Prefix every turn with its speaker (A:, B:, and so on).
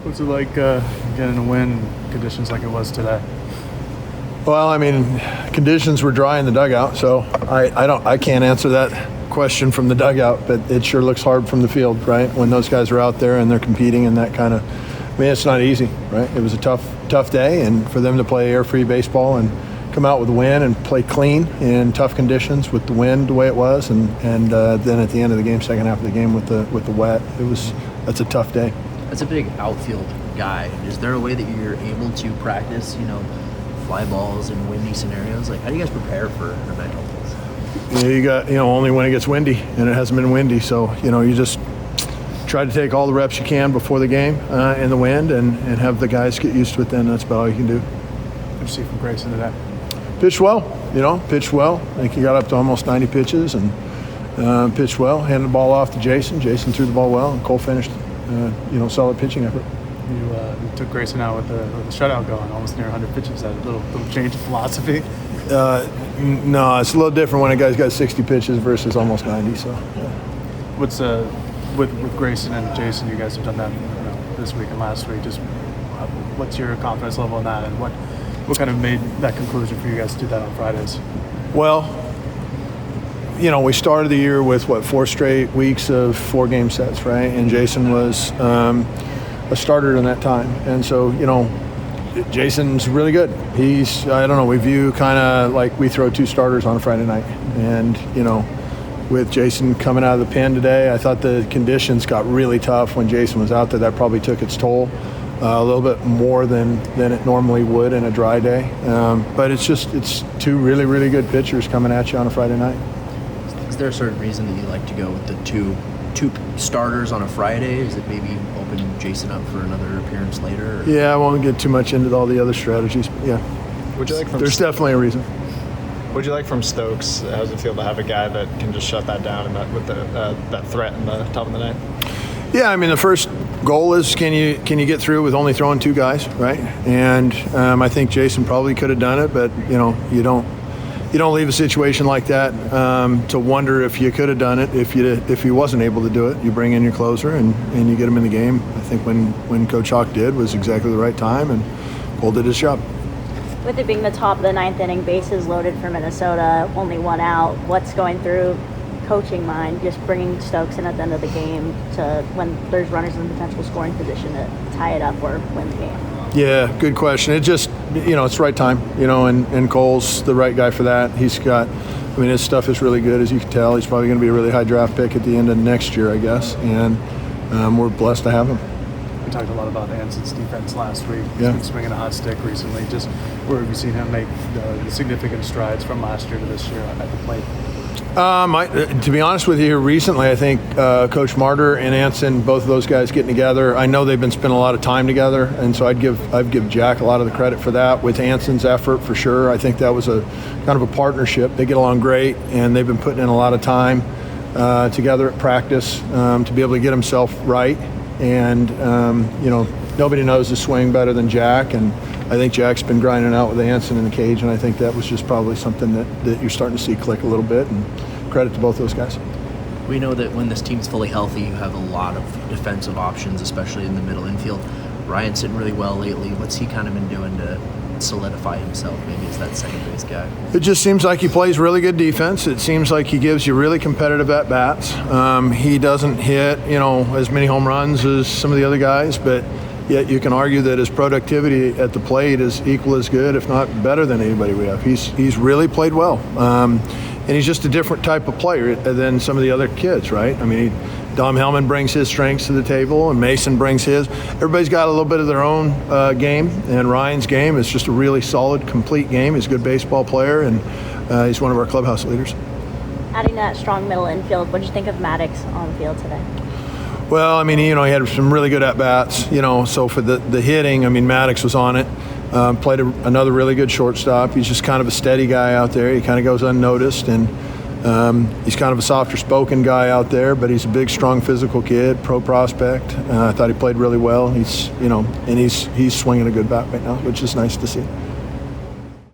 A: What's it like getting a win in conditions like it was today?
B: Well, I mean, conditions were dry in the dugout, so I can't answer that question from the dugout, but it sure looks hard from the field, right? When those guys are out there and they're competing in that kind of, I mean, it's not easy, right? It was a tough day, and for them to play air-free baseball and come out with a win and play clean in tough conditions with the wind the way it was, and then at the end of the game, second half of the game with the wet, that's a tough day.
C: That's a big outfield guy. Is there a way that you're able to practice, fly balls in windy scenarios? Like, how do you guys prepare for an event like this?
B: Yeah, you got, only when it gets windy, and it hasn't been windy, so, you just try to take all the reps you can before the game in the wind and have the guys get used to it then. That's about all you can do.
A: What did you see from Grayson today?
B: Pitched well, pitched well. I think he got up to almost 90 pitches and pitched well. Handed the ball off to Jason. Jason threw the ball well, and Cole finished, solid pitching effort.
A: You took Grayson out with the shutout going, almost near 100 pitches. That little change of philosophy?
B: No, it's a little different when a guy's got 60 pitches versus almost 90. So, yeah.
A: What's with Grayson and Jason? You guys have done that this week and last week. Just what's your confidence level in that, and what kind of made that conclusion for you guys to do that on Fridays?
B: Well, we started the year with 4 straight weeks of 4-game sets, right? And Jason was a starter in that time, and so Jason's really good. We view kind of like we throw 2 starters on a Friday night, and with Jason coming out of the pen today, I thought the conditions got really tough when Jason was out there. That probably took its toll a little bit more than it normally would in a dry day. But it's 2 really, really good pitchers coming at you on a Friday night.
C: Is there a certain reason that you like to go with the two starters on a Friday? Is it maybe open Jason up for another appearance later? Or?
B: Yeah, I won't get too much into all the other strategies, but yeah. There's definitely a reason.
D: What'd you like from Stokes? How does it feel to have a guy that can just shut that down and with that threat in the top of the ninth?
B: Yeah, I mean, the first goal is can you get through with only throwing 2 guys, right? And I think Jason probably could have done it, but you don't leave a situation like that to wonder if you could have done it if he wasn't able to do it. You bring in your closer and you get him in the game. I think when Coach Hawk did was exactly the right time, and Cole did his job.
E: With it being the top of the 9th inning, bases loaded for Minnesota, only 1 out, what's going through coaching mind, just bringing Stokes in at the end of the game to when there's runners in potential scoring position to tie it up or win the game?
B: Yeah, good question. It just, it's the right time, and Cole's the right guy for that. He's got, his stuff is really good, as you can tell. He's probably going to be a really high draft pick at the end of next year, I guess, and we're blessed to have him.
A: We talked a lot about Anson's defense last week. He's
B: Yeah.
A: been swinging a hot stick recently. Just where have you seen him make the significant strides from last year to this year at the plate?
B: To be honest with you, here recently, I think Coach Martyr and Anson, both of those guys getting together, I know they've been spending a lot of time together, and so I'd give Jack a lot of the credit for that with Anson's effort for sure. I think that was a kind of a partnership. They get along great, and they've been putting in a lot of time together at practice to be able to get himself right. And nobody knows the swing better than Jack, and I think Jack's been grinding out with Anson in the cage, and I think that was just probably something that you're starting to see click a little bit, and credit to both those guys.
C: We know that when this team's fully healthy, you have a lot of defensive options, especially in the middle infield. Ryan's sitting really well lately. What's he kind of been doing to solidify himself maybe as that second base guy?
B: It just seems like he plays really good defense. It seems like he gives you really competitive at-bats. He doesn't hit, as many home runs as some of the other guys, but yet you can argue that his productivity at the plate is equal as good, if not better than anybody we have. He's really played well. And he's just a different type of player than some of the other kids, right? I mean, Dom Hellman brings his strengths to the table, and Mason brings his. Everybody's got a little bit of their own game, and Ryan's game is just a really solid, complete game. He's a good baseball player, and he's one of our clubhouse leaders.
E: Adding that strong middle infield, what did you think of Maddox on the field today?
B: Well, I mean, he had some really good at-bats, so for the hitting, I mean, Maddox was on it. Played another really good shortstop. He's just kind of a steady guy out there. He kind of goes unnoticed, and he's kind of a softer-spoken guy out there, but he's a big, strong, physical kid, pro prospect. I thought he played really well. He's swinging a good bat right now, which is nice to see.